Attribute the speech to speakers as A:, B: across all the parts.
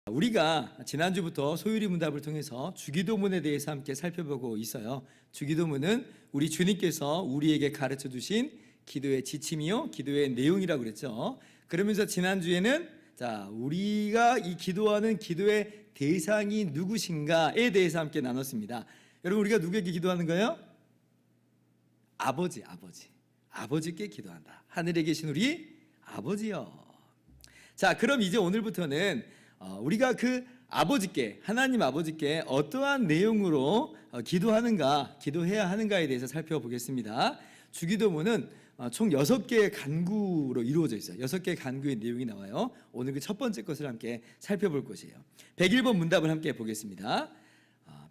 A: 우리가 지난주부터 소유리 문답을 통해서 주기도문에 대해서 함께 살펴보고 있어요. 주기도문은 우리 주님께서 우리에게 가르쳐 주신 기도의 지침이요, 기도의 내용이라고 그랬죠. 그러면서 지난주에는 우리가 이 기도하는 기도의 대상이 누구신가에 대해서 함께 나눴습니다. 여러분, 우리가 누구에게 기도하는 거예요? 아버지께 기도한다. 하늘에 계신 우리 아버지요. 자, 그럼 이제 오늘부터는 우리가 그 아버지께, 하나님 아버지께 어떠한 내용으로 기도해야 하는가에 대해서 살펴보겠습니다. 주기도문은 총 6개의 간구로 이루어져 있어요. 6개의 간구의 내용이 나와요. 오늘 그 첫 번째 것을 함께 살펴볼 것이에요. 101번 문답을 함께 보겠습니다.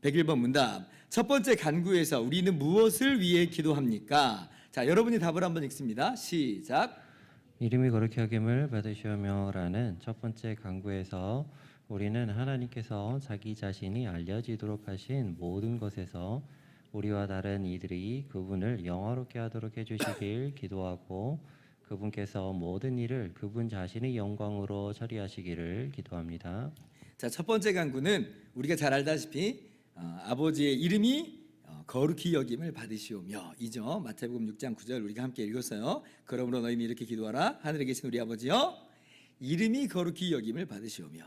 A: 101번 문답. 첫 번째 간구에서 우리는 무엇을 위해 기도합니까? 자, 여러분이 답을 한번 읽습니다. 시작.
B: 이름이 거룩히 여김을 받으시오며 라는 첫 번째 간구에서 우리는 하나님께서 자기 자신이 알려지도록 하신 모든 것에서 우리와 다른 이들이 그분을 영화롭게 하도록 해주시길 기도하고 그분께서 모든 일을 그분 자신의 영광으로 처리하시기를 기도합니다.
A: 자, 첫 번째 간구는 우리가 잘 알다시피 아버지의 이름이 거룩히 여김을 받으시오며 이죠. 마태복음 6장 9절 우리가 함께 읽었어요. 그러므로 너희는 이렇게 기도하라. 하늘에 계신 우리 아버지여, 이름이 거룩히 여김을 받으시오며.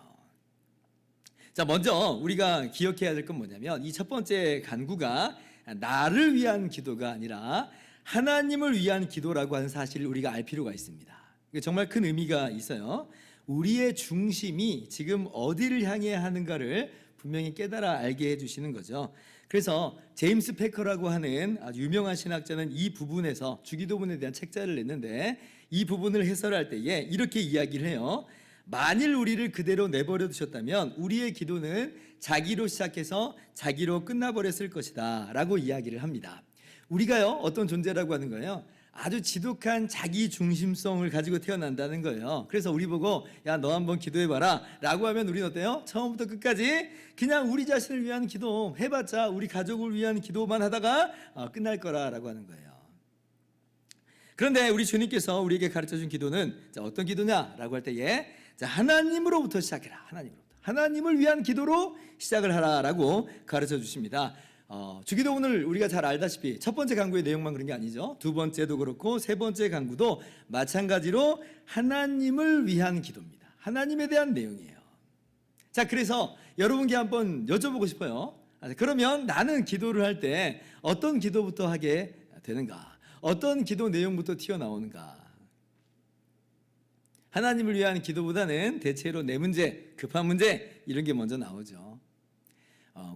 A: 자, 먼저 우리가 기억해야 될 건 뭐냐면 이 첫 번째 간구가 나를 위한 기도가 아니라 하나님을 위한 기도라고 하는 사실을 우리가 알 필요가 있습니다. 정말 큰 의미가 있어요. 우리의 중심이 지금 어디를 향해 하는가를 분명히 깨달아 알게 해주시는 거죠. 그래서 제임스 패커라고 하는 아주 유명한 신학자는 이 부분에서 주기도문에 대한 책자를 냈는데 이 부분을 해설할 때에 이렇게 이야기를 해요. 만일 우리를 그대로 내버려 두셨다면 우리의 기도는 자기로 시작해서 자기로 끝나버렸을 것이다 라고 이야기를 합니다. 우리가요, 어떤 존재라고 하는 거예요? 아주 지독한 자기 중심성을 가지고 태어난다는 거예요. 그래서 우리 보고 야, 너 한번 기도해봐라 라고 하면 우리는 어때요? 처음부터 끝까지 그냥 우리 자신을 위한 기도 해봤자 우리 가족을 위한 기도만 하다가 끝날 거라고 하는 거예요. 그런데 우리 주님께서 우리에게 가르쳐준 기도는 어떤 기도냐라고 할 때에 하나님으로부터 시작해라. 하나님을 위한 기도로 시작을 하라라고 가르쳐 주십니다. 주기도문을 우리가 잘 알다시피 첫 번째 간구의 내용만 그런 게 아니죠. 두 번째도 그렇고 세 번째 간구도 마찬가지로 하나님을 위한 기도입니다. 하나님에 대한 내용이에요. 자, 그래서 여러분께 한번 여쭤보고 싶어요. 그러면 나는 기도를 할 때 어떤 기도부터 하게 되는가? 어떤 기도 내용부터 튀어나오는가? 하나님을 위한 기도보다는 대체로 내 문제, 급한 문제 이런 게 먼저 나오죠.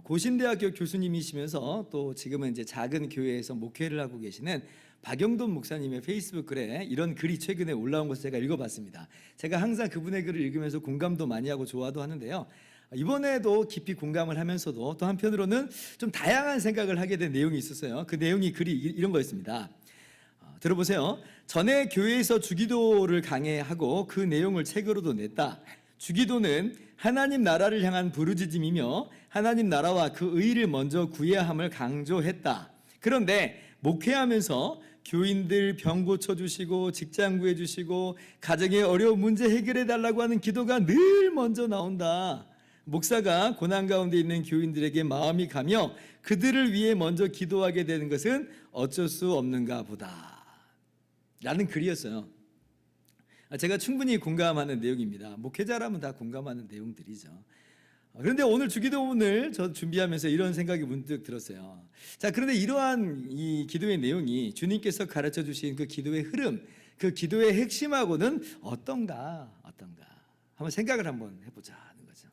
A: 고신대학교 교수님이시면서 또 지금은 이제 작은 교회에서 목회를 하고 계시는 박영돈 목사님의 페이스북 글에 이런 글이 최근에 올라온 것을 제가 읽어봤습니다. 제가 항상 그분의 글을 읽으면서 공감도 많이 하고 좋아도 하는데요. 이번에도 깊이 공감을 하면서도 또 한편으로는 좀 다양한 생각을 하게 된 내용이 있었어요. 그 내용이 글이 이런 거였습니다. 들어보세요. 전에 교회에서 주기도를 강해하고 그 내용을 책으로도 냈다. 주기도는 하나님 나라를 향한 부르짖음이며 하나님 나라와 그 의를 먼저 구해야 함을 강조했다. 그런데 목회하면서 교인들 병 고쳐주시고 직장 구해주시고 가정의 어려운 문제 해결해달라고 하는 기도가 늘 먼저 나온다. 목사가 고난 가운데 있는 교인들에게 마음이 가며 그들을 위해 먼저 기도하게 되는 것은 어쩔 수 없는가 보다 라는 글이었어요. 제가 충분히 공감하는 내용입니다. 목회자라면 다 공감하는 내용들이죠. 그런데 오늘 주기도문을 저 준비하면서 이런 생각이 문득 들었어요. 자, 그런데 이러한 이 기도의 내용이 주님께서 가르쳐 주신 그 기도의 흐름, 그 기도의 핵심하고는 어떤가 한번 생각을 한번 해보자 하는 거죠.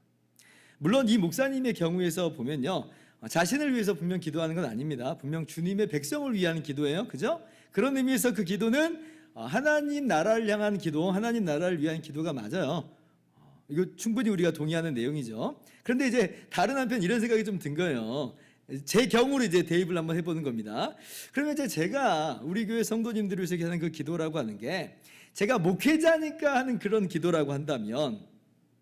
A: 물론 이 목사님의 경우에서 보면요, 자신을 위해서 분명 기도하는 건 아닙니다. 분명 주님의 백성을 위한 기도예요. 그죠? 그런 의미에서 그 기도는 하나님 나라를 향한 기도, 하나님 나라를 위한 기도가 맞아요. 이거 충분히 우리가 동의하는 내용이죠. 그런데 이제 다른 한편 이런 생각이 좀 든 거예요. 제 경우로 이제 대입을 한번 해보는 겁니다. 그러면 이제 제가 우리 교회 성도님들을 위해서 하는 그 기도라고 하는 게 제가 목회자니까 하는 그런 기도라고 한다면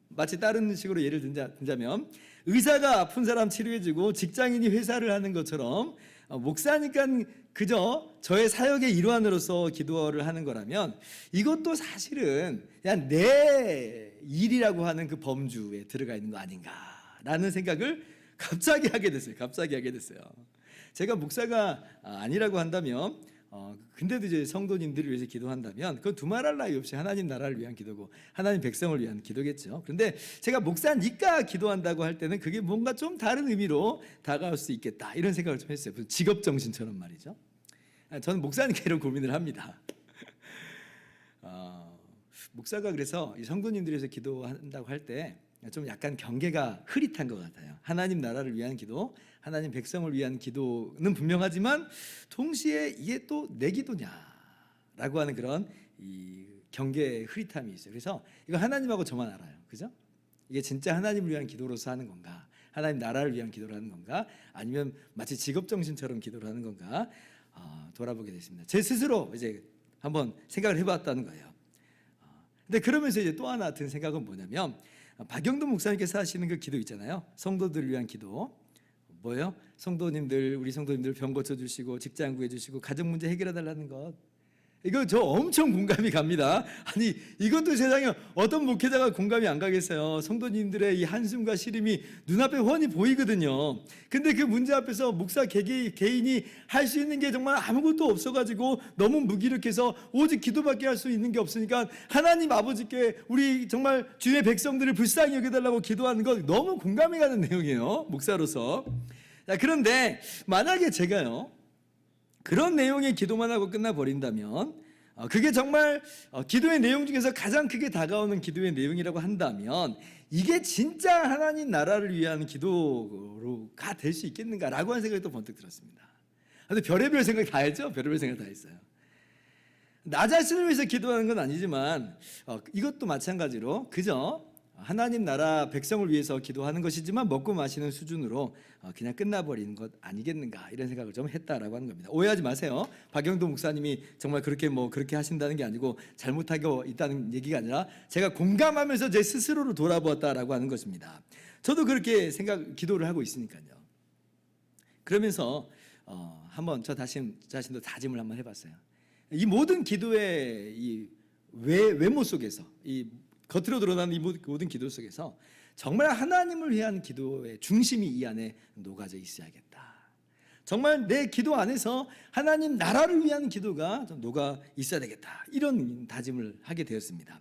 A: 마치 다른 식으로 예를 든다면 의사가 아픈 사람 치료해주고 직장인이 회사를 하는 것처럼 목사니까 그저 저의 사역의 일환으로서 기도를 하는 거라면 이것도 사실은 그냥 내 일이라고 하는 그 범주에 들어가 있는 거 아닌가라는 생각을 갑자기 하게 됐어요. 제가 목사가 아니라고 한다면 근데도 이제 성도님들을 위해서 기도한다면 그건 두말할 나위 없이 하나님 나라를 위한 기도고 하나님 백성을 위한 기도겠죠. 그런데 제가 목사니까 기도한다고 할 때는 그게 뭔가 좀 다른 의미로 다가올 수 있겠다 이런 생각을 좀 했어요. 직업 정신처럼 말이죠. 저는 목사니까 이런 고민을 합니다. 목사가 그래서 이 성도님들 위해서 기도한다고 할 때 좀 약간 경계가 흐릿한 것 같아요. 하나님 나라를 위한 기도, 하나님 백성을 위한 기도는 분명하지만 동시에 이게 또 내 기도냐라고 하는 그런 이 경계의 흐릿함이 있어요. 그래서 이거 하나님하고 저만 알아요. 그죠? 이게 진짜 하나님을 위한 기도로서 하는 건가? 하나님 나라를 위한 기도를 하는 건가? 아니면 마치 직업 정신처럼 기도를 하는 건가? 돌아보게 됐습니다. 제 스스로 이제 한번 생각을 해봤다는 거예요. 근데 그러면서 이제 또 하나 든 생각은 뭐냐면 박영도 목사님께서 하시는 그 기도 있잖아요. 성도들을 위한 기도. 뭐예요? 우리 성도님들 병 고쳐주시고 직장 구해주시고 가정 문제 해결해달라는 것. 이거 저 엄청 공감이 갑니다. 아니 이것도 세상에 어떤 목회자가 공감이 안 가겠어요. 성도님들의 이 한숨과 시름이 눈앞에 훤히 보이거든요. 근데 그 문제 앞에서 목사 개인이 할 수 있는 게 정말 아무것도 없어가지고 너무 무기력해서 오직 기도밖에 할 수 있는 게 없으니까 하나님 아버지께 우리 정말 주의 백성들을 불쌍히 여겨달라고 기도하는 것 너무 공감이 가는 내용이에요. 목사로서. 자, 그런데 만약에 제가요 그런 내용의 기도만 하고 끝나버린다면 그게 정말 기도의 내용 중에서 가장 크게 다가오는 기도의 내용이라고 한다면 이게 진짜 하나님 나라를 위한 기도가 될 수 있겠는가라고 하는 생각이 또 번뜩 들었습니다. 근데 별의별 생각 다 했죠? 별의별 생각 다 했어요. 나 자신을 위해서 기도하는 건 아니지만 이것도 마찬가지로 그저 하나님 나라 백성을 위해서 기도하는 것이지만 먹고 마시는 수준으로 그냥 끝나버리는 것 아니겠는가 이런 생각을 좀 했다라고 하는 겁니다. 오해하지 마세요. 박영도 목사님이 정말 그렇게 하신다는 게 아니고 잘못하고 있다는 얘기가 아니라 제가 공감하면서 제 스스로를 돌아보았다라고 하는 것입니다. 저도 그렇게 기도를 하고 있으니까요. 그러면서 한번 저 자신도 다짐을 한번 해봤어요. 이 모든 기도의 이 외모 속에서 이 겉으로 드러나는 이 모든 기도 속에서 정말 하나님을 위한 기도의 중심이 이 안에 녹아져 있어야겠다. 정말 내 기도 안에서 하나님 나라를 위한 기도가 좀 녹아 있어야 되겠다. 이런 다짐을 하게 되었습니다.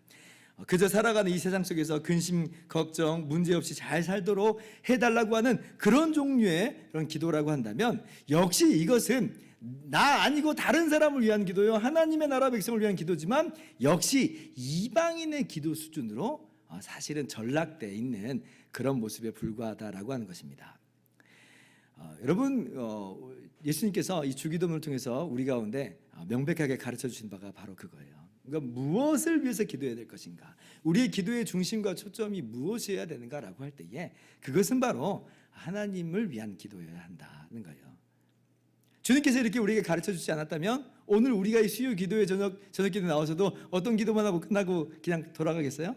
A: 그저 살아가는 이 세상 속에서 근심, 걱정, 문제 없이 잘 살도록 해달라고 하는 그런 종류의 그런 기도라고 한다면 역시 이것은 나 아니고 다른 사람을 위한 기도요 하나님의 나라 백성을 위한 기도지만 역시 이방인의 기도 수준으로 사실은 전락되어 있는 그런 모습에 불과하다라고 하는 것입니다. 여러분 예수님께서 이 주기도문을 통해서 우리 가운데 명백하게 가르쳐 주신 바가 바로 그거예요. 그러니까 무엇을 위해서 기도해야 될 것인가, 우리의 기도의 중심과 초점이 무엇이어야 되는가라고 할 때에 그것은 바로 하나님을 위한 기도여야 한다는 거예요. 주님께서 이렇게 우리에게 가르쳐 주지 않았다면 오늘 우리가 이 수요 기도회 저녁 기도 나와서도 어떤 기도만 하고 끝나고 그냥 돌아가겠어요?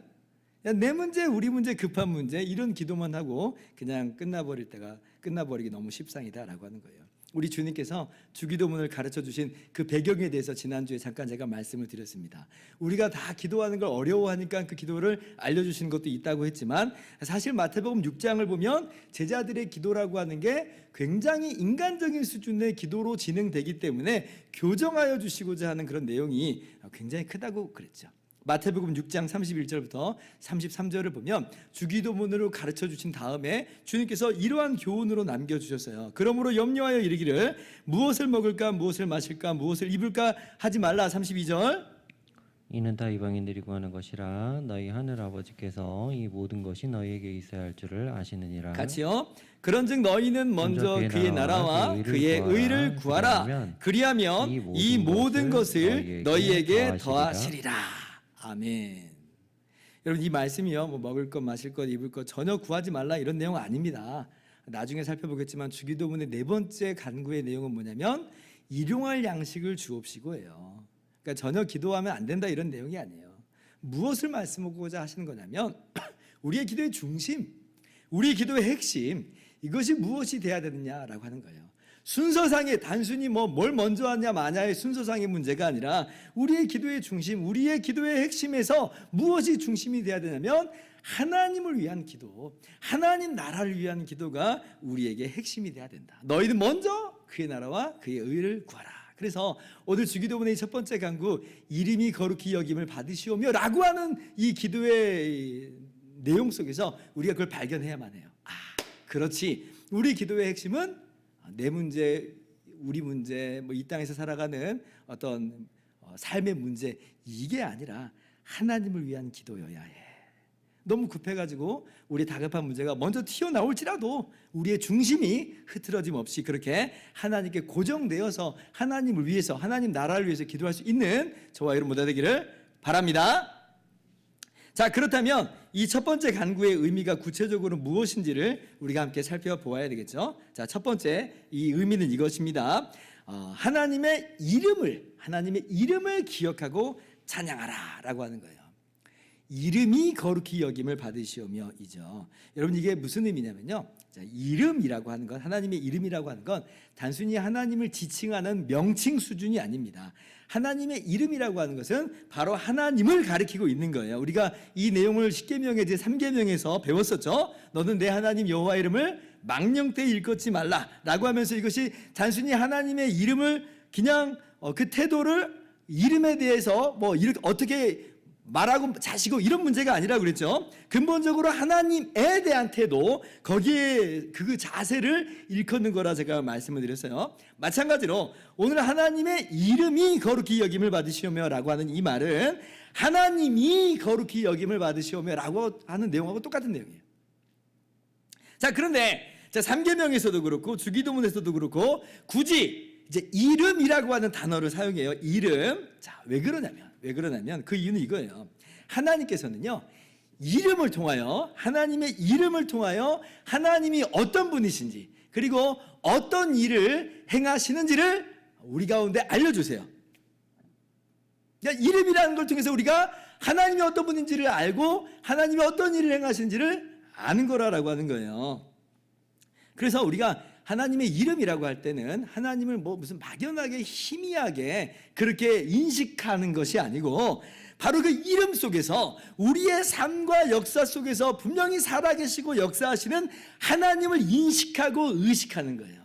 A: 그냥 내 문제, 우리 문제, 급한 문제 이런 기도만 하고 그냥 끝나버리기 너무 십상이다라고 하는 거예요. 우리 주님께서 주기도문을 가르쳐 주신 그 배경에 대해서 지난주에 잠깐 제가 말씀을 드렸습니다. 우리가 다 기도하는 걸 어려워하니까 그 기도를 알려주시는 것도 있다고 했지만 사실 마태복음 6장을 보면 제자들의 기도라고 하는 게 굉장히 인간적인 수준의 기도로 진행되기 때문에 교정하여 주시고자 하는 그런 내용이 굉장히 크다고 그랬죠. 마태복음 6장 31절부터 33절을 보면 주기도문으로 가르쳐 주신 다음에 주님께서 이러한 교훈으로 남겨주셨어요. 그러므로 염려하여 이르기를 무엇을 먹을까 무엇을 마실까 무엇을 입을까 하지 말라. 32절
B: 이는 다 이방인들이 구하는 것이라 너희 하늘 아버지께서 이 모든 것이 너희에게 있어야 할 줄을 아시느니라.
A: 같이요. 그런즉 너희는 먼저 그의 나라와 그의 의를 구하라. 그리하면 이 모든 것을 너희에게 더하시리라. 아멘. 여러분 이 말씀이요 뭐 먹을 것 마실 것 입을 것 전혀 구하지 말라 이런 내용 아닙니다. 나중에 살펴보겠지만 주기도문의 네 번째 간구의 내용은 뭐냐면 일용할 양식을 주옵시고예요. 그러니까 전혀 기도하면 안 된다 이런 내용이 아니에요. 무엇을 말씀하고자 하시는 거냐면 우리의 기도의 중심, 우리 기도의 핵심 이것이 무엇이 돼야 되느냐라고 하는 거예요. 순서상의 단순히 뭘 먼저 하냐 마냐의 순서상의 문제가 아니라 우리의 기도의 중심, 우리의 기도의 핵심에서 무엇이 중심이 돼야 되냐면 하나님을 위한 기도, 하나님 나라를 위한 기도가 우리에게 핵심이 돼야 된다. 너희는 먼저 그의 나라와 그의 의를 구하라. 그래서 오늘 주기도문의 첫 번째 간구, 이름이 거룩히 여김을 받으시오며 라고 하는 이 기도의 내용 속에서 우리가 그걸 발견해야만 해요. 그렇지, 우리 기도의 핵심은 내 문제, 우리 문제, 이 땅에서 살아가는 어떤 삶의 문제, 이게 아니라 하나님을 위한 기도여야 해. 너무 급해가지고 우리 다급한 문제가 먼저 튀어나올지라도 우리의 중심이 흐트러짐 없이 그렇게 하나님께 고정되어서 하나님을 위해서, 하나님 나라를 위해서 기도할 수 있는 저와 여러분 모두 되기를 바랍니다. 자, 그렇다면 이 첫 번째 간구의 의미가 구체적으로 무엇인지를 우리가 함께 살펴보아야 되겠죠. 자, 첫 번째 이 의미는 이것입니다. 하나님의 이름을 기억하고 찬양하라 라고 하는 거예요. 이름이 거룩히 여김을 받으시오며 이죠. 여러분, 이게 무슨 의미냐면요, 자, 이름이라고 하는 건, 하나님의 이름이라고 하는 건 단순히 하나님을 지칭하는 명칭 수준이 아닙니다. 하나님의 이름이라고 하는 것은 바로 하나님을 가리키고 있는 거예요. 우리가 이 내용을 십계명의 제3계명에서 배웠었죠. 너는 내 하나님 여호와 이름을 망령되이 일컫지 말라 라고 하면서 이것이 단순히 하나님의 이름을 그냥 그 태도를, 이름에 대해서 이렇게 어떻게 말하고 자시고 이런 문제가 아니라 그랬죠. 근본적으로 하나님에 대한 태도, 거기에 그 자세를 일컫는 거라 제가 말씀을 드렸어요. 마찬가지로 오늘 하나님의 이름이 거룩히 여김을 받으시오며 라고 하는 이 말은 하나님이 거룩히 여김을 받으시오며 라고 하는 내용하고 똑같은 내용이에요. 자, 그런데 3계명에서도 그렇고 주기도문에서도 그렇고 굳이 이제 이름이라고 하는 단어를 사용해요. 이름. 자, 왜 그러냐면 그 이유는 이거예요. 하나님께서는요, 하나님의 이름을 통하여 하나님이 어떤 분이신지, 그리고 어떤 일을 행하시는지를 우리 가운데 알려주세요. 그러니까 이름이라는 걸 통해서 우리가 하나님이 어떤 분인지를 알고 하나님이 어떤 일을 행하시는지를 아는 거라고 하는 거예요. 그래서 우리가 하나님의 이름이라고 할 때는 하나님을 무슨 막연하게 희미하게 그렇게 인식하는 것이 아니고 바로 그 이름 속에서 우리의 삶과 역사 속에서 분명히 살아계시고 역사하시는 하나님을 인식하고 의식하는 거예요.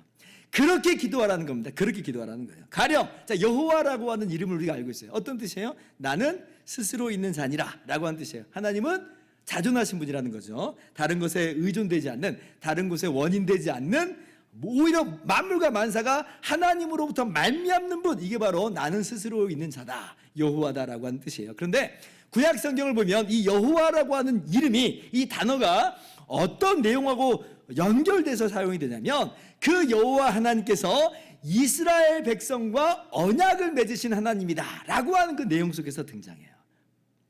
A: 그렇게 기도하라는 겁니다. 그렇게 기도하라는 거예요. 가령 여호와라고 하는 이름을 우리가 알고 있어요. 어떤 뜻이에요? 나는 스스로 있는 자니라 라고 하는 뜻이에요. 하나님은 자존하신 분이라는 거죠. 다른 것에 의존되지 않는, 다른 것에 원인되지 않는, 오히려 만물과 만사가 하나님으로부터 말미암는 분, 이게 바로 나는 스스로 있는 자다, 여호와다라고 하는 뜻이에요. 그런데 구약 성경을 보면 이 여호와라고 하는 이름이, 이 단어가 어떤 내용하고 연결돼서 사용이 되냐면 그 여호와 하나님께서 이스라엘 백성과 언약을 맺으신 하나님이다 라고 하는 그 내용 속에서 등장해요.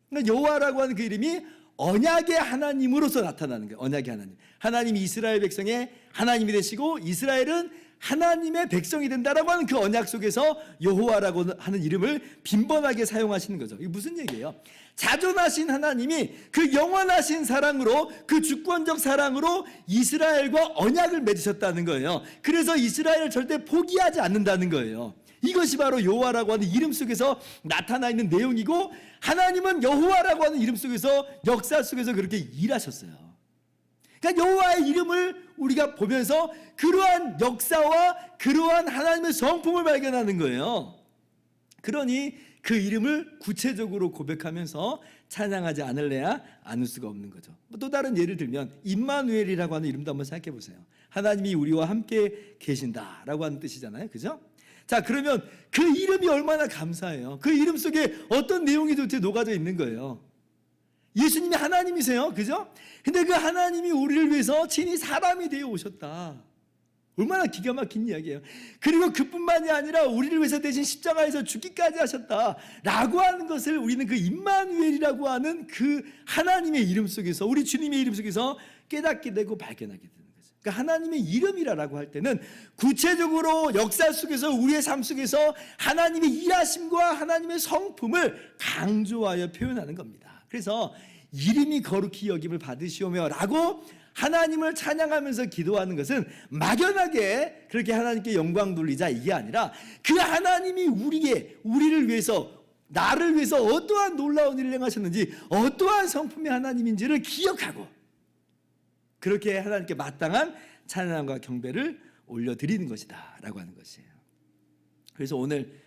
A: 그러니까 여호와라고 하는 그 이름이 언약의 하나님으로서 나타나는 거예요. 언약의 하나님. 하나님이 이스라엘 백성의 하나님이 되시고 이스라엘은 하나님의 백성이 된다라고 하는 그 언약 속에서 여호와라고 하는 이름을 빈번하게 사용하시는 거죠. 이게 무슨 얘기예요? 자존하신 하나님이 그 영원하신 사랑으로, 그 주권적 사랑으로 이스라엘과 언약을 맺으셨다는 거예요. 그래서 이스라엘을 절대 포기하지 않는다는 거예요. 이것이 바로 여호와라고 하는 이름 속에서 나타나 있는 내용이고, 하나님은 여호와라고 하는 이름 속에서, 역사 속에서 그렇게 일하셨어요. 그러니까 여호와의 이름을 우리가 보면서 그러한 역사와 그러한 하나님의 성품을 발견하는 거예요. 그러니 그 이름을 구체적으로 고백하면서 찬양하지 않을래야 않을 수가 없는 거죠. 또 다른 예를 들면 임마누엘이라고 하는 이름도 한번 생각해 보세요. 하나님이 우리와 함께 계신다라고 하는 뜻이잖아요. 그죠? 자, 그러면 그 이름이 얼마나 감사해요. 그 이름 속에 어떤 내용이 도대체 녹아져 있는 거예요. 예수님이 하나님이세요. 그죠? 근데 그 하나님이 우리를 위해서 친히 사람이 되어 오셨다. 얼마나 기가 막힌 이야기예요. 그리고 그뿐만이 아니라 우리를 위해서 대신 십자가에서 죽기까지 하셨다 라고 하는 것을 우리는 그 임마누엘이라고 하는 그 하나님의 이름 속에서, 우리 주님의 이름 속에서 깨닫게 되고 발견하게 되는 거죠. 그러니까 하나님의 이름이라고 할 때는 구체적으로 역사 속에서, 우리의 삶 속에서 하나님의 일하심과 하나님의 성품을 강조하여 표현하는 겁니다. 그래서 이름이 거룩히 여김을 받으시오며 라고 하나님을 찬양하면서 기도하는 것은 막연하게 그렇게 하나님께 영광 돌리자 이게 아니라 그 하나님이 우리를 위해서 나를 위해서 어떠한 놀라운 일을 행하셨는지 어떠한 성품의 하나님인지를 기억하고 그렇게 하나님께 마땅한 찬양과 경배를 올려드리는 것이다 라고 하는 것이에요. 그래서 오늘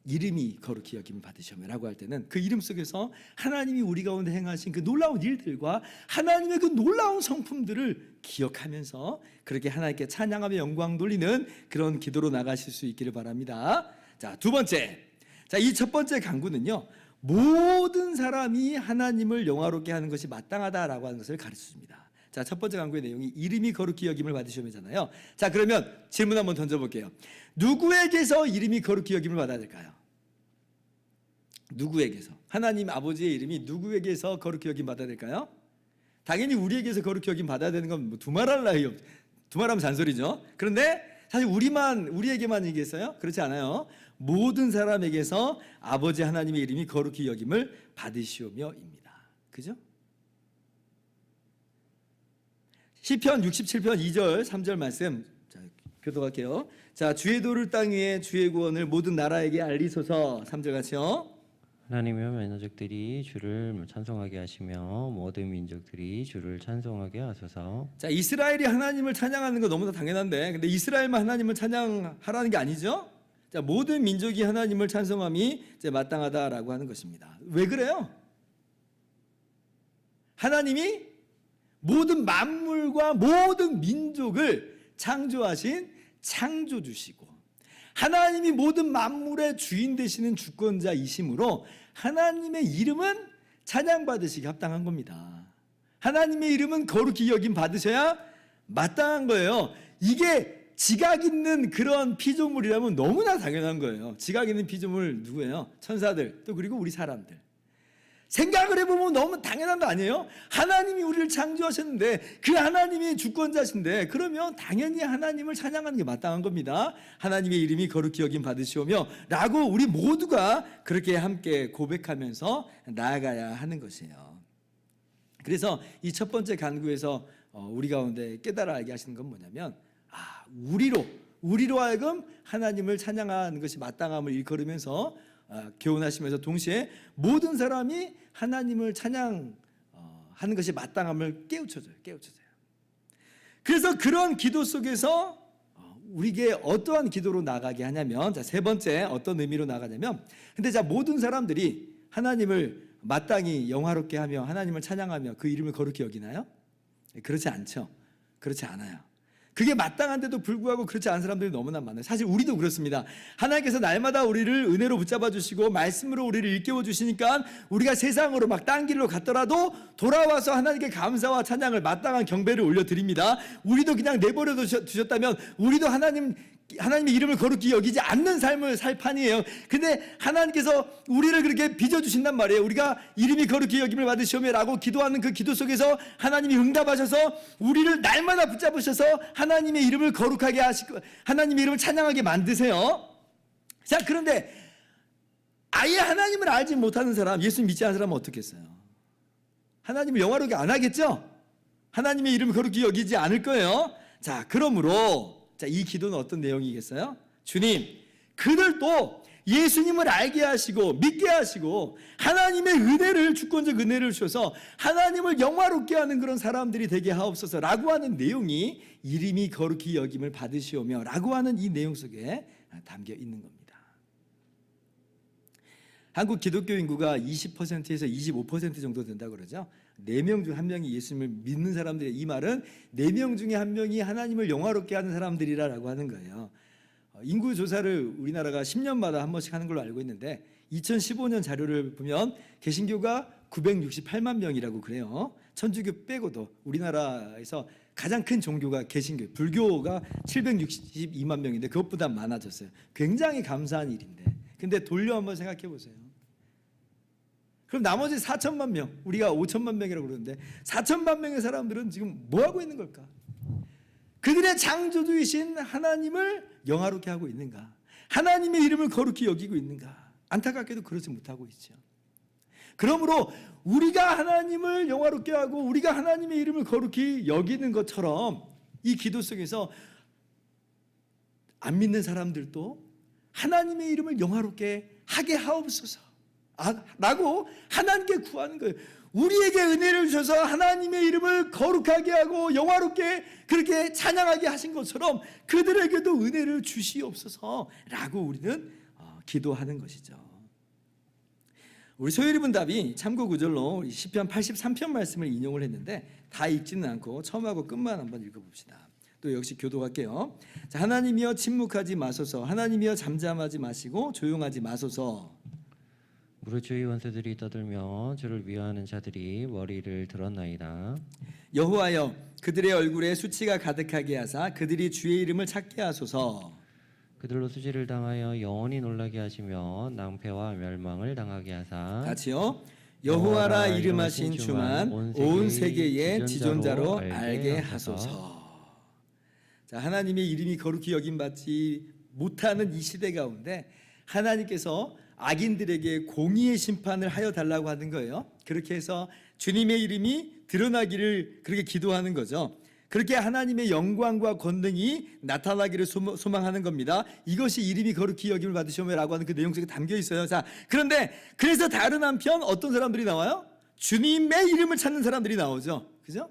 A: 이름이 거룩히 여김을 받으시오며라고 할 때는 그 이름 속에서 하나님이 우리 가운데 행하신 그 놀라운 일들과 하나님의 그 놀라운 성품들을 기억하면서 그렇게 하나님께 찬양하며 영광 돌리는 그런 기도로 나가실 수 있기를 바랍니다. 자, 두 번째. 자, 이 첫 번째 강구는요. 모든 사람이 하나님을 영화롭게 하는 것이 마땅하다라고 하는 것을 가르쳐줍니다. 자, 첫 번째 강구의 내용이 이름이 거룩히 여김을 받으시오며잖아요. 자, 그러면 질문 한번 던져볼게요. 누구에게서 이름이 거룩히 여김을 받아야 될까요? 누구에게서? 하나님 아버지의 이름이 누구에게서 거룩히 여김 받아야 될까요? 당연히 우리에게서 거룩히 여김 받아야 되는 건 뭐 두말할 나위 없. 두말하면 잔소리죠. 그런데 사실 우리에게만 얘기했어요? 그렇지 않아요. 모든 사람에게서 아버지 하나님의 이름이 거룩히 여김을 받으시오며입니다. 그죠? 시편 67편 2절 3절 말씀 자, 교독할게요. 자, 주의 도를 땅 위에 주의 구원을 모든 나라에게 알리소서. 3절 같이요.
B: 하나님의 민족들이 주를 찬송하게 하시며 모든 민족들이 주를 찬송하게 하소서.
A: 자, 이스라엘이 하나님을 찬양하는 거 너무나 당연한데 근데 이스라엘만 하나님을 찬양하라는 게 아니죠. 자, 모든 민족이 하나님을 찬송함이 이제 마땅하다라고 하는 것입니다. 왜 그래요? 하나님이 모든 만물과 모든 민족을 창조하신 창조주시고 하나님이 모든 만물의 주인 되시는 주권자이시므로 하나님의 이름은 찬양받으시기 합당한 겁니다. 하나님의 이름은 거룩히 여김 받으셔야 마땅한 거예요. 이게 지각 있는 그런 피조물이라면 너무나 당연한 거예요. 지각 있는 피조물 누구예요? 천사들, 또 그리고 우리 사람들. 생각을 해보면 너무 당연한 거 아니에요? 하나님이 우리를 창조하셨는데 그 하나님이 주권자신데 그러면 당연히 하나님을 찬양하는 게 마땅한 겁니다. 하나님의 이름이 거룩히 여김 받으시오며 라고 우리 모두가 그렇게 함께 고백하면서 나아가야 하는 것이에요. 그래서 이 첫 번째 간구에서 우리 가운데 깨달아 알게 하시는 건 뭐냐면 우리로 하여금 하나님을 찬양하는 것이 마땅함을 일컬으면서 교훈하시면서 동시에 모든 사람이 하나님을 찬양하는 것이 마땅함을 깨우쳐줘요. 그래서 그런 기도 속에서 우리에게 어떠한 기도로 나가게 하냐면 자, 세 번째 어떤 의미로 나가냐면 근데 자, 모든 사람들이 하나님을 마땅히 영화롭게 하며 하나님을 찬양하며 그 이름을 거룩히 여기나요? 그렇지 않죠. 그렇지 않아요. 그게 마땅한데도 불구하고 그렇지 않은 사람들이 너무나 많아요. 사실 우리도 그렇습니다. 하나님께서 날마다 우리를 은혜로 붙잡아 주시고 말씀으로 우리를 일깨워 주시니까 우리가 세상으로 막 딴 길로 갔더라도 돌아와서 하나님께 감사와 찬양을 마땅한 경배를 올려드립니다. 우리도 그냥 내버려 두셨다면 우리도 하나님의 이름을 거룩히 여기지 않는 삶을 살 판이에요. 근데 하나님께서 우리를 그렇게 빚어주신단 말이에요. 우리가 이름이 거룩히 여김을 받으시오며라고 기도하는 그 기도 속에서 하나님이 응답하셔서 우리를 날마다 붙잡으셔서 하나님의 이름을 거룩하게 하시고 하나님의 이름을 찬양하게 만드세요. 자, 그런데 아예 하나님을 알지 못하는 사람, 예수님 믿지 않는 사람은 어떻겠어요? 하나님을 영화롭게 안 하겠죠? 하나님의 이름을 거룩히 여기지 않을 거예요. 자, 그러므로 자, 이 기도는 어떤 내용이겠어요? 주님, 그들도 예수님을 알게 하시고 믿게 하시고 하나님의 은혜를 주권적 은혜를 주셔서 하나님을 영화롭게 하는 그런 사람들이 되게 하옵소서라고 하는 내용이 이름이 거룩히 여김을 받으시오며 라고 하는 이 내용 속에 담겨 있는 겁니다. 한국 기독교 인구가 20%에서 25% 정도 된다고 그러죠. 4명 중 1명이 예수님을 믿는 사람들이 이 말은 4명 중에 1명이 하나님을 영화롭게 하는 사람들이라고 하는 거예요. 인구 조사를 우리나라가 10년마다 한 번씩 하는 걸로 알고 있는데 2015년 자료를 보면 개신교가 968만 명이라고 그래요. 천주교 빼고도 우리나라에서 가장 큰 종교가 개신교, 불교가 762만 명인데 그것보다 많아졌어요. 굉장히 감사한 일인데 근데 돌려 한번 생각해 보세요. 그럼 나머지 4천만 명, 우리가 5천만 명이라고 그러는데 4천만 명의 사람들은 지금 뭐 하고 있는 걸까? 그들의 창조주이신 하나님을 영화롭게 하고 있는가? 하나님의 이름을 거룩히 여기고 있는가? 안타깝게도 그렇지 못하고 있죠. 그러므로 우리가 하나님을 영화롭게 하고 우리가 하나님의 이름을 거룩히 여기는 것처럼 이 기도 속에서 안 믿는 사람들도 하나님의 이름을 영화롭게 하게 하옵소서 라고 하나님께 구하는 거예요. 우리에게 은혜를 주셔서 하나님의 이름을 거룩하게 하고 영화롭게 그렇게 찬양하게 하신 것처럼 그들에게도 은혜를 주시옵소서 라고 우리는 기도하는 것이죠. 우리 소율이분 답이 참고 구절로 시편 83편 말씀을 인용을 했는데 다 읽지는 않고 처음하고 끝만 한번 읽어봅시다. 또 역시 교독할게요. 자, 하나님이여 침묵하지 마소서. 하나님이여 잠잠하지 마시고 조용하지 마소서.
B: 무릇 주의 원수들이 떠들며 주를 위하는 자들이 머리를 들었나이다.
A: 여호와여 그들의 얼굴에 수치가 가득하게 하사 그들이 주의 이름을 찾게 하소서.
B: 그들로 수지를 당하여 영원히 놀라게 하시며 낭패와 멸망을 당하게 하사
A: 같이요. 여호와라 이름하신 주만 온 세계의 지존자로 알게 하소서. 자, 하나님의 이름이 거룩히 여김받지 못하는 이 시대 가운데 하나님께서 악인들에게 공의의 심판을 하여 달라고 하는 거예요. 그렇게 해서 주님의 이름이 드러나기를 그렇게 기도하는 거죠. 그렇게 하나님의 영광과 권능이 나타나기를 소망하는 겁니다. 이것이 이름이 거룩히 여김을 받으시오며라고 하는 그 내용 속에 담겨 있어요. 자, 그런데 그래서 다른 한편 어떤 사람들이 나와요? 주님의 이름을 찾는 사람들이 나오죠. 그죠?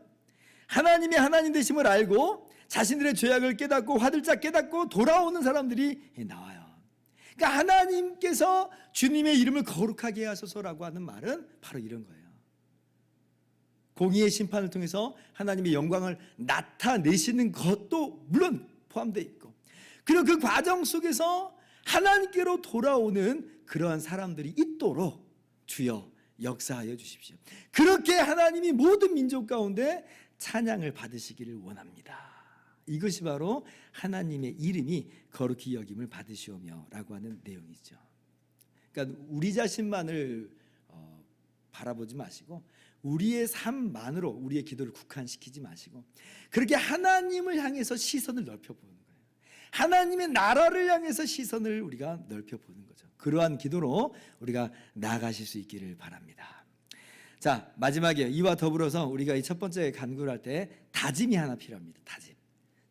A: 하나님의 하나님 되심을 알고 자신들의 죄악을 깨닫고 화들짝 깨닫고 돌아오는 사람들이 나와요. 그러니까 하나님께서 주님의 이름을 거룩하게 하소서라고 하는 말은 바로 이런 거예요. 공의의 심판을 통해서 하나님의 영광을 나타내시는 것도 물론 포함되어 있고, 그리고 그 과정 속에서 하나님께로 돌아오는 그러한 사람들이 있도록 주여 역사하여 주십시오. 그렇게 하나님이 모든 민족 가운데 찬양을 받으시기를 원합니다. 이것이 바로 하나님의 이름이 거룩히 여김을 받으시오며 라고 하는 내용이죠. 그러니까 우리 자신만을 바라보지 마시고 우리의 삶만으로 우리의 기도를 국한시키지 마시고 그렇게 하나님을 향해서 시선을 넓혀보는 거예요. 하나님의 나라를 향해서 시선을 우리가 넓혀보는 거죠. 그러한 기도로 우리가 나아가실 수 있기를 바랍니다. 자, 마지막에 이와 더불어서 우리가 이 첫 번째 간구를 할 때 다짐이 하나 필요합니다. 다짐.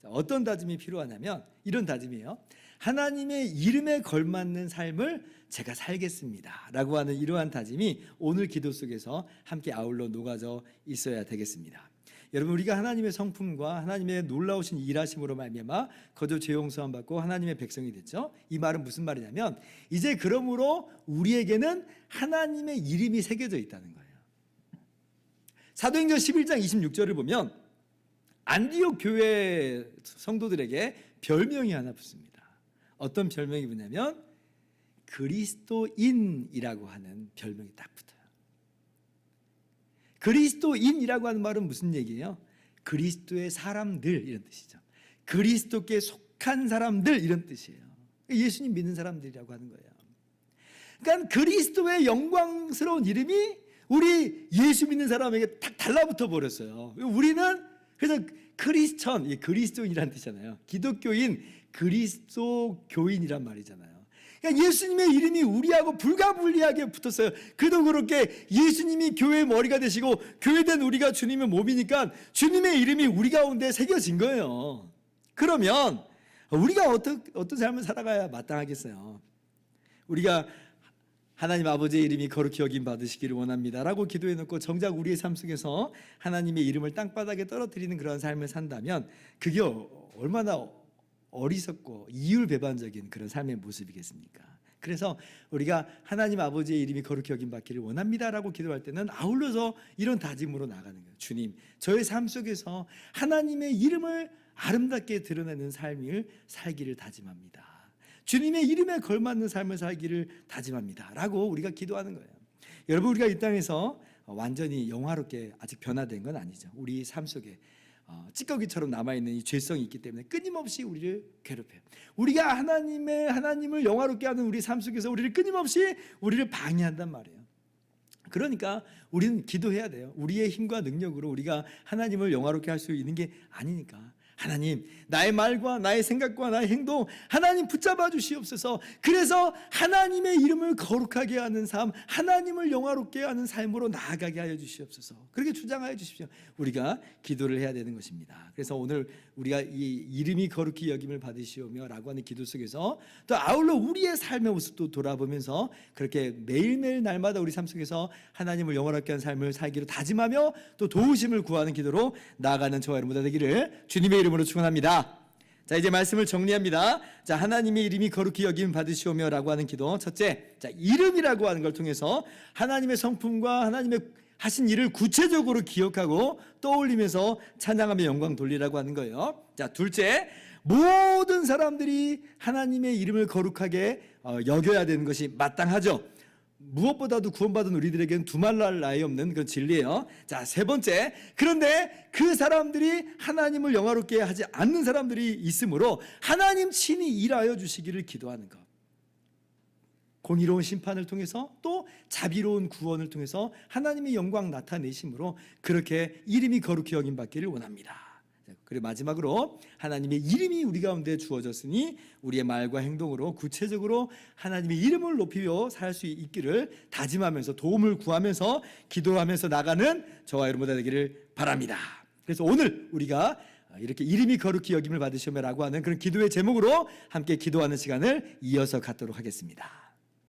A: 어떤 다짐이 필요하냐면 이런 다짐이에요. 하나님의 이름에 걸맞는 삶을 제가 살겠습니다 라고 하는 이러한 다짐이 오늘 기도 속에서 함께 아울러 녹아져 있어야 되겠습니다. 여러분, 우리가 하나님의 성품과 하나님의 놀라우신 일하심으로 말미암아 거저 죄 용서함 받고 하나님의 백성이 됐죠. 이 말은 무슨 말이냐면 이제 그러므로 우리에게는 하나님의 이름이 새겨져 있다는 거예요. 사도행전 11장 26절을 보면 안디옥 교회 성도들에게 별명이 하나 붙습니다. 어떤 별명이 붙냐면 그리스도인이라고 하는 별명이 딱 붙어요. 그리스도인이라고 하는 말은 무슨 얘기예요? 그리스도의 사람들 이런 뜻이죠. 그리스도께 속한 사람들 이런 뜻이에요. 예수님 믿는 사람들이라고 하는 거예요. 그러니까 그리스도의 영광스러운 이름이 우리 예수 믿는 사람에게 딱 달라붙어 버렸어요. 우리는 그래서 크리스천, 그리스도인이라는 뜻이잖아요. 기독교인, 그리스도교인이란 말이잖아요. 그러니까 예수님의 이름이 우리하고 불가분리하게 붙었어요. 그도 그렇게 예수님이 교회의 머리가 되시고 교회된 우리가 주님의 몸이니까 주님의 이름이 우리 가운데 새겨진 거예요. 그러면 우리가 어떤 삶을 살아가야 마땅하겠어요? 우리가 하나님 아버지의 이름이 거룩히 여김 받으시기를 원합니다라고 기도해놓고 정작 우리의 삶 속에서 하나님의 이름을 땅바닥에 떨어뜨리는 그런 삶을 산다면 그게 얼마나 어리석고 이율배반적인 그런 삶의 모습이겠습니까? 그래서 우리가 하나님 아버지의 이름이 거룩히 여김 받기를 원합니다라고 기도할 때는 아울러서 이런 다짐으로 나가는 거예요. 주님, 저의 삶 속에서 하나님의 이름을 아름답게 드러내는 삶을 살기를 다짐합니다. 주님의 이름에 걸맞는 삶을 살기를 다짐합니다 라고 우리가 기도하는 거예요. 여러분, 우리가 이 땅에서 완전히 영화롭게 아직 변화된 건 아니죠. 우리 삶 속에 찌꺼기처럼 남아있는 이 죄성이 있기 때문에 끊임없이 우리를 괴롭혀요. 우리가 하나님을 영화롭게 하는 우리 삶 속에서 우리를 끊임없이 우리를 방해한단 말이에요. 그러니까 우리는 기도해야 돼요. 우리의 힘과 능력으로 우리가 하나님을 영화롭게 할 수 있는 게 아니니까 하나님, 나의 말과 나의 생각과 나의 행동 하나님 붙잡아 주시옵소서. 그래서 하나님의 이름을 거룩하게 하는 삶, 하나님을 영화롭게 하는 삶으로 나아가게 하여 주시옵소서. 그렇게 주장하여 주십시오. 우리가 기도를 해야 되는 것입니다. 그래서 오늘 우리가 이 이름이 거룩히 여김을 받으시오며 라고 하는 기도 속에서 또 아울러 우리의 삶의 모습도 돌아보면서 그렇게 매일매일 날마다 우리 삶 속에서 하나님을 영원하게 하는 삶을 살기로 다짐하며 또 도우심을 구하는 기도로 나아가는 저와 여러분 되기를 주님의 이름으로 축원합니다. 자, 이제 말씀을 정리합니다. 자, 하나님의 이름이 거룩히 여김 받으시오며 라고 하는 기도. 첫째, 자, 이름이라고 하는 걸 통해서 하나님의 성품과 하나님의 하신 일을 구체적으로 기억하고 떠올리면서 찬양하며 영광 돌리라고 하는 거예요. 자, 둘째, 모든 사람들이 하나님의 이름을 거룩하게 여겨야 되는 것이 마땅하죠. 무엇보다도 구원받은 우리들에게는 두말할 나위 없는 그런 진리예요. 자, 세 번째, 그런데 그 사람들이 하나님을 영화롭게 하지 않는 사람들이 있으므로 하나님 친히 일하여 주시기를 기도하는 것. 공의로운 심판을 통해서 또 자비로운 구원을 통해서 하나님의 영광 나타내심으로 그렇게 이름이 거룩히 여김 받기를 원합니다. 그리고 마지막으로 하나님의 이름이 우리 가운데 주어졌으니 우리의 말과 행동으로 구체적으로 하나님의 이름을 높이며 살 수 있기를 다짐하면서 도움을 구하면서 기도하면서 나가는 저와 여러분 되기를 바랍니다. 그래서 오늘 우리가 이렇게 이름이 거룩히 여김을 받으시오며라고 하는 그런 기도의 제목으로 함께 기도하는 시간을 이어서 갖도록 하겠습니다.